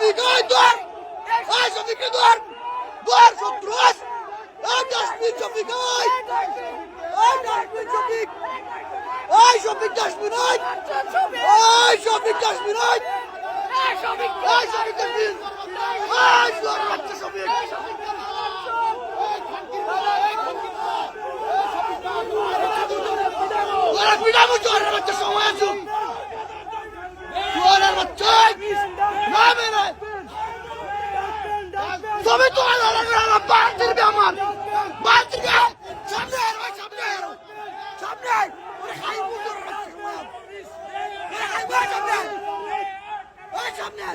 Şefik ay dur! Ay Şefik'i dur! Dur Şotruz! Ay Daşmin Şefik ay! Ay Daşmin Şefik! Ay Şefik Daşmin ay! Ay Şefik Daşmin ay! Ay Şefik Daşmin! Ay Zor battı Şefik! Orak bir daha mı Zor battı Şomayasın? Zor battı! Ne beni? সবে তো আলাদা বাড়তির বে আমার বাড়তির বে সামনে আর ভাই সামনে আর সামনে ওরে হাই বুঝুর রাখছি ওরে হাই ভাই সামনে ওই সামনে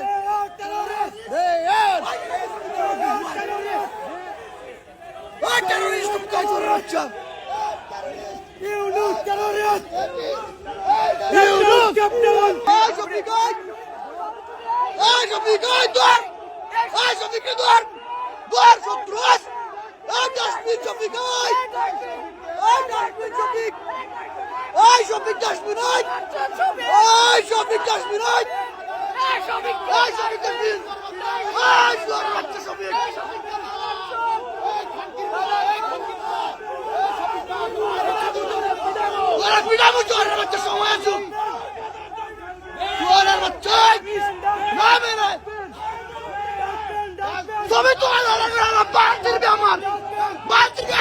ওই টেররিস্ট তুমি কাজ করে রাখছো ইউনুস টেররিস্ট ইউনুস ক্যাপ্টেন এই শফিক দর Ay Şefik'i dur! Dur Şotruz! Ay Daşmin Şefik ay! Ay Daşmin Şefik! Ay Şefik Daşmin ay! Ay Şefik Daşmin ay! Ay Şefik Daşmin! Ay Zor battı Şefik! Orak bir daha mı Zor battı Şomayasın? Zor battı! Ne beni? সবে তো আলাদা বাড়তির বে আমার বাড়তির বে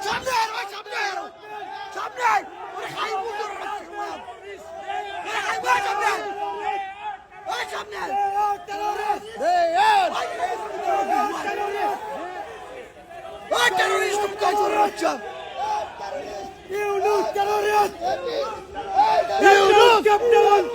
সামনে আর ভাই সামনে আর সামনে ওরে হাই বুঝুর রাখছি ওরে হাই ভাই সামনে ওই সামনে ওই টেররিস্ট তুমি কাজ করে রাখছো ইউনুস টেররিস্ট ইউনুস ক্যাপ্টেন